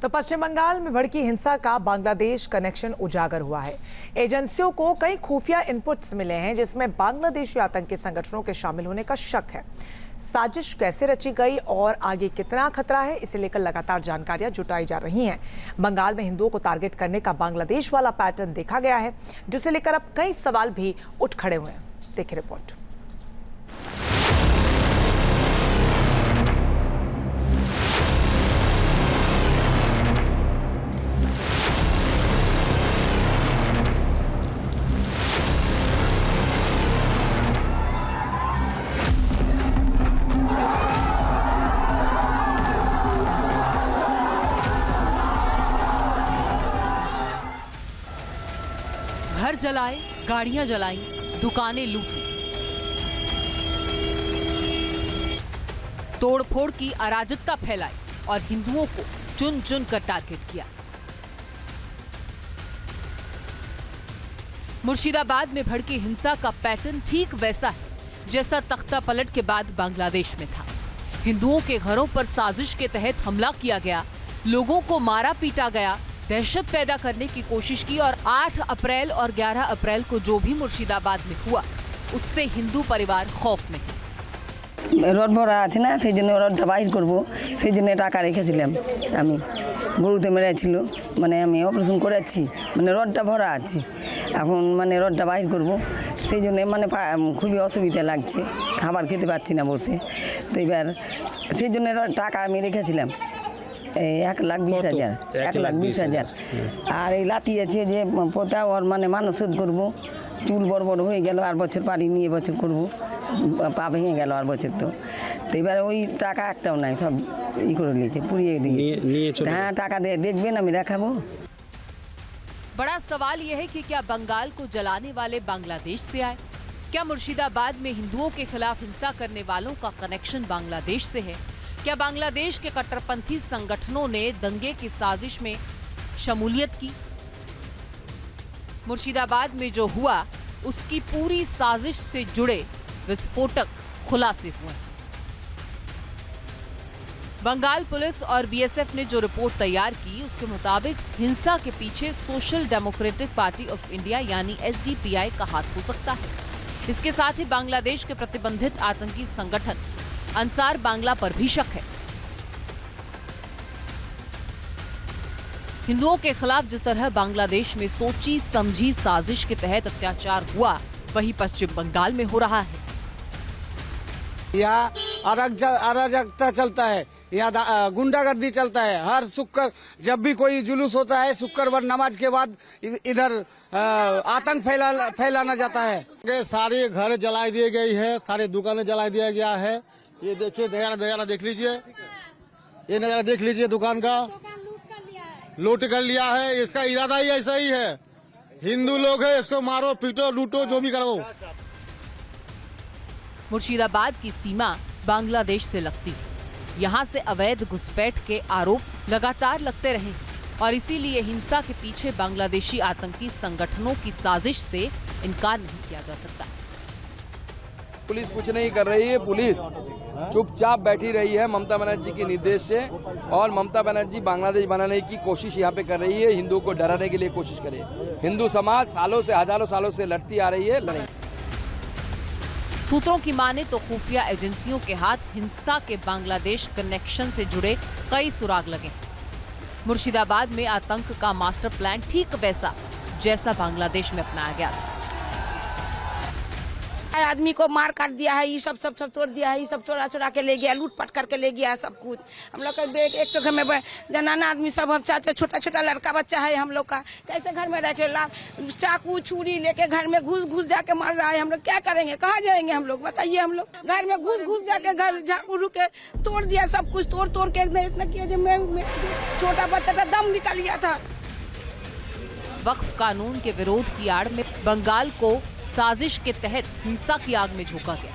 तो पश्चिम बंगाल में भड़की हिंसा का बांग्लादेश कनेक्शन उजागर हुआ है। एजेंसियों को कई खुफिया इनपुट्स मिले हैं जिसमें बांग्लादेशी आतंकी संगठनों के शामिल होने का शक है। साजिश कैसे रची गई और आगे कितना खतरा है, इसे लेकर लगातार जानकारियां जुटाई जा रही हैं। बंगाल में हिंदुओं को टारगेट करने का बांग्लादेश वाला पैटर्न देखा गया है, जिसे लेकर अब कई सवाल भी उठ खड़े हुए हैं। देखिए रिपोर्ट। घर जलाए, गाड़ियां जलाई, दुकानें लूटी, तोड़फोड़ की अराजकता फैलाई और हिंदुओं को चुन चुन कर टारगेट किया। मुर्शिदाबाद में भड़की हिंसा का पैटर्न ठीक वैसा है जैसा तख्ता पलट के बाद बांग्लादेश में था। हिंदुओं के घरों पर साजिश के तहत हमला किया गया, लोगों को मारा पीटा गया, दहशत पैदा करने की कोशिश की और 8 अप्रैल और 11 अप्रैल को जो भी मुर्शिदाबाद में हुआ उससे हिंदू परिवार खौफ में है। रड भरा আছে না, সেই জন্য রডটা বাইর করব, সেই জন্য টাকা রেখেছিলাম। আমি গরুতে মেরেছিল, মানে আমি অপারেশন করেছি, মানে রডটা ভরা আছে, এখন মানে রডটা বাইর করব, সেই জন্য মানে খুবই অসুবিধা লাগছে, খাবার খেতে পাচ্ছি না বসে। তো এবার সেই জন্য টাকা আমি রেখেছিলাম 1,20,000, 1,20,000। আর এই লাতি আছে যে পোতা ওর মানে মানসদ করব, চুল বড় বড় হয়ে গেল, আর বছর পারিনি, এবছর করব, পা ভেঙে গেল আর বছর। তো এবার ওই টাকা একটাও নাই, সব ই করে নিয়েছে, পুড়িয়ে দিয়েছে। হ্যাঁ টাকা দেখবেন, আমি দেখাবো। बड़ा सवाल यह है कि क्या बंगाल को जलाने वाले बांग्लादेश से आए? क्या मुर्शिदाबाद में हिंदुओं के खिलाफ हिंसा करने वालों का कनेक्शन बांग्लादेश से है? क्या बांग्लादेश के कट्टरपंथी संगठनों ने दंगे की साजिश में शमूलियत की? मुर्शिदाबाद में जो हुआ उसकी पूरी साजिश से जुड़े विस्फोटक खुलासे हुए। बंगाल पुलिस और बीएसएफ ने जो रिपोर्ट तैयार की उसके मुताबिक हिंसा के पीछे social democratic party of India यानी एसडीपीआई का हाथ हो सकता है। इसके साथ ही बांग्लादेश के प्रतिबंधित आतंकी संगठन अंसार बांग्ला पर भी शक है। हिंदुओं के खिलाफ जिस तरह बांग्लादेश में सोची समझी साजिश के तहत अत्याचार हुआ, वही पश्चिम बंगाल में हो रहा है। यहाँ अराजकता चलता है, यहाँ गुंडागर्दी चलता है। हर शुक्र जब भी कोई जुलूस होता है, शुक्रवार नमाज के बाद इधर आतंक फैलाना जाता है। सारे घर जला दिए गई है, सारे दुकानें जला दिया गया है। ये देखिए, नजारा देख लीजिए, ये नजारा देख लीजिए, दुकान का लूट कर लिया है। इसका इरादा ही ऐसा ही है, हिंदू लोग है, इसको मारो पीटो लूटो जो भी करो। मुर्शिदाबाद की सीमा बांग्लादेश से लगती है, यहाँ से अवैध घुसपैठ के आरोप लगातार लगते रहे और इसीलिए हिंसा के पीछे बांग्लादेशी आतंकी संगठनों की साजिश से इनकार नहीं किया जा सकता। पुलिस कुछ नहीं कर रही है, पुलिस चुपचाप बैठी रही है ममता बनर्जी के निर्देश से, और ममता बनर्जी बांग्लादेश बनाने की कोशिश यहाँ पे कर रही है, हिंदुओं को डराने के लिए कोशिश करे। हिंदू समाज सालों से, हजारों सालों से लड़ती आ रही है, लड़ाई। सूत्रों की माने तो खुफिया एजेंसियों के हाथ हिंसा के बांग्लादेश कनेक्शन से जुड़े कई सुराग लगे। मुर्शिदाबाद में आतंक का मास्टर प्लान ठीक वैसा जैसा बांग्लादेश में अपनाया गया था। आदमी को मार काट दिया है, ये सब तोड़ दिया है, ये सब चोरा के ले गया, लूट पाट करके ले गया सब कुछ। हम लोग का एक तो घर में जनाना आदमी सब, हम चाहते, छोटा छोटा लड़का बच्चा है हम लोग का, कैसे घर में रखे, चाकू छुरी लेके घर में घुस जाके मार रहा है। हम लोग क्या करेंगे, कहाँ जाएंगे हम लोग, बताइए। हम लोग घर में घुस जाके घर झाड़ू के तोड़ दिया, सब कुछ तोड़ के इतना किया जो छोटा बच्चा था दम निकल गया था। वक्फ कानून के विरोध की आड़ में बंगाल को साजिश के तहत हिंसा की आग में झोंका गया।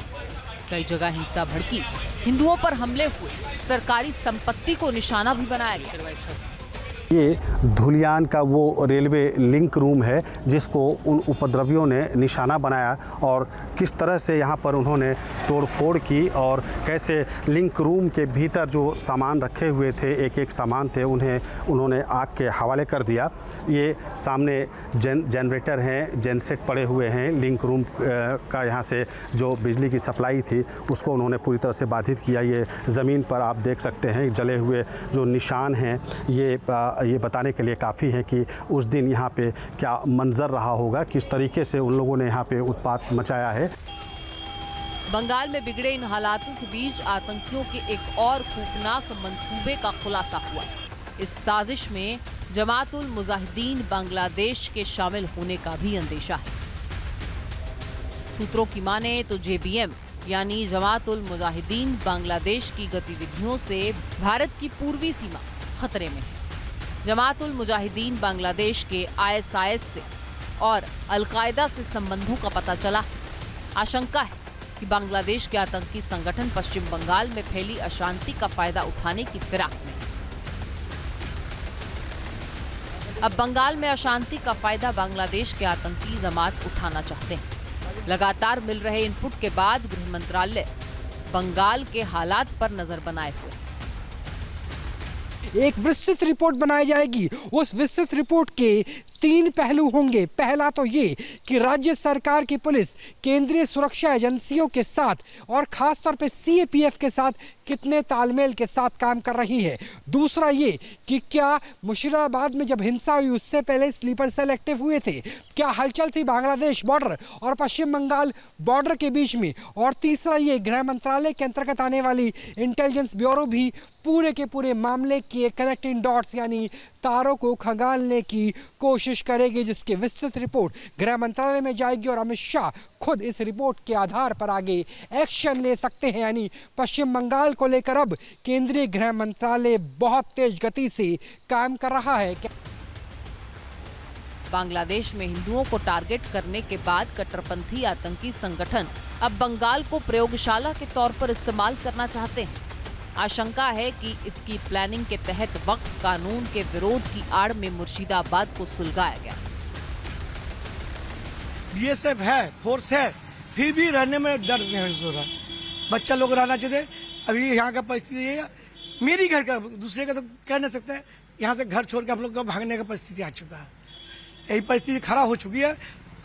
कई जगह हिंसा भड़की, हिंदुओं पर हमले हुए, सरकारी संपत्ति को निशाना भी बनाया गया। ये धुलियान का वो रेलवे लिंक रूम है जिसको उन उपद्रवियों ने निशाना बनाया और किस तरह से यहाँ पर उन्होंने तोड़फोड़ की और कैसे लिंक रूम के भीतर जो सामान रखे हुए थे, एक एक सामान थे, उन्हें उन्होंने आग के हवाले कर दिया। ये सामने जनरेटर हैं, जेनसेट पड़े हुए हैं। लिंक रूम का यहाँ से जो बिजली की सप्लाई थी उसको उन्होंने पूरी तरह से बाधित किया। ये ज़मीन पर आप देख सकते हैं जले हुए जो निशान हैं, ये बताने के लिए काफ़ी है कि उस दिन यहाँ पे क्या मंजर रहा होगा, किस तरीके से उन लोगों ने यहाँ पे उत्पात मचाया है। बंगाल में बिगड़े इन हालातों के बीच आतंकियों के एक और खौफनाक मंसूबे का खुलासा हुआ। इस साजिश में जमातुल मुजाहिदीन बांग्लादेश के शामिल होने का भी अंदेशा है। सूत्रों की माने तो JBM यानी जमातुल मुजाहिदीन बांग्लादेश की गतिविधियों से भारत की पूर्वी सीमा खतरे में है। जमातुल मुजाहिदीन बांग्लादेश के ISIS से और अलकायदा से संबंधों का पता चला। आशंका है कि बांग्लादेश के आतंकी संगठन पश्चिम बंगाल में फैली अशांति का फायदा उठाने की फिराक में। अब बंगाल में अशांति का फायदा बांग्लादेश के आतंकी जमात उठाना चाहते हैं। लगातार मिल रहे इनपुट के बाद गृह मंत्रालय बंगाल के हालात पर नजर बनाए हुए। एक विस्तृत रिपोर्ट बनाई जाएगी। उस विस्तृत रिपोर्ट के 3 पहलू होंगे। पहला तो ये कि राज्य सरकार की पुलिस केंद्रीय सुरक्षा एजेंसियों के साथ और खास तौर पे CAPF के साथ कितने तालमेल के साथ काम कर रही है। दूसरा ये कि क्या मुशीराबाद में जब हिंसा हुई उससे पहले स्लीपर सेल एक्टिव हुए थे, क्या हलचल थी बांग्लादेश बॉर्डर और पश्चिम बंगाल बॉर्डर के बीच में। और तीसरा ये गृह मंत्रालय के अंतर्गत आने वाली इंटेलिजेंस ब्यूरो भी पूरे के पूरे मामले के कनेक्टिंग डॉट्स यानी तारों को खंगालने की कोशिश करेगी, जिसकी विस्तृत रिपोर्ट गृह मंत्रालय में जाएगी और अमित शाह खुद इस रिपोर्ट के आधार पर आगे एक्शन ले सकते हैं। यानी पश्चिम बंगाल को लेकर अब केंद्रीय गृह मंत्रालय बहुत तेज गति से काम कर रहा है। बांग्लादेश में हिंदुओं को टारगेट करने के बाद कट्टरपंथी आतंकी संगठन अब बंगाल को प्रयोगशाला के तौर पर इस्तेमाल करना चाहते हैं। आशंका है कि इसकी प्लानिंग के तहत वक्फ कानून के विरोध की आड़ में मुर्शिदाबाद को सुलगाया गया। BSF है, फोर्स है, फिर भी रहने में डर महसूस हो रहा है। बच्चा लोग रहना चाहिए। अभी यहाँ का परिस्थिति है, मेरी घर का, दूसरे का तो कह नहीं सकते। यहाँ से घर छोड़ के हम लोग को भागने का परिस्थिति आ चुका है। यही परिस्थिति खराब हो चुकी है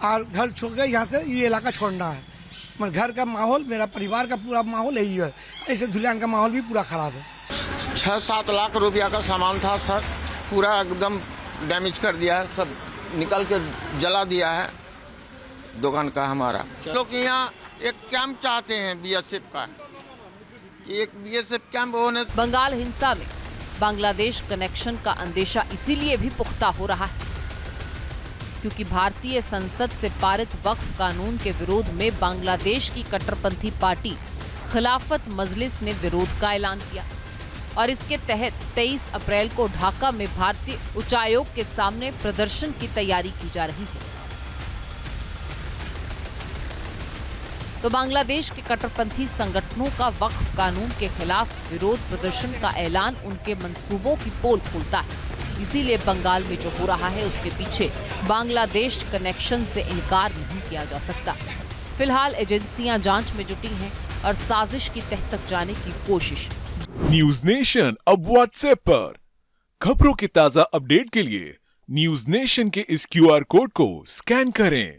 और घर छोड़ के यहाँ से ये इलाका छोड़ना है। मतलब घर का माहौल, मेरा परिवार का पूरा माहौल यही है। ऐसे धुलियान का माहौल भी पूरा खराब है। 6-7 लाख रुपया का सामान था सर, पूरा एकदम डैमेज कर दिया है, सब निकल के जला दिया है दुकान का हमारा। लोग यहाँ एक कैंप चाहते हैं BSF का, कि एक BSF कैंप होने। बंगाल हिंसा में बांग्लादेश कनेक्शन का अंदेशा इसीलिए भी पुख्ता हो रहा है क्योंकि भारतीय संसद से पारित वक्फ कानून के विरोध में बांग्लादेश की कट्टरपंथी पार्टी खिलाफत मजलिस ने विरोध का ऐलान किया और इसके तहत 23 अप्रैल को ढाका में भारतीय उच्चायोग के सामने प्रदर्शन की तैयारी की जा रही है। तो बांग्लादेश के कट्टरपंथी संगठनों का वक्फ कानून के खिलाफ विरोध प्रदर्शन का ऐलान उनके मंसूबों की पोल खोलता है। इसीलिए बंगाल में जो हो रहा है उसके पीछे बांग्लादेश कनेक्शन से इनकार नहीं किया जा सकता। फिलहाल एजेंसियां जांच में जुटी हैं और साजिश की तह तक जाने की कोशिश। न्यूज नेशन अब व्हाट्सएप पर खबरों के ताजा अपडेट के लिए न्यूज नेशन के इस QR कोड को स्कैन करें।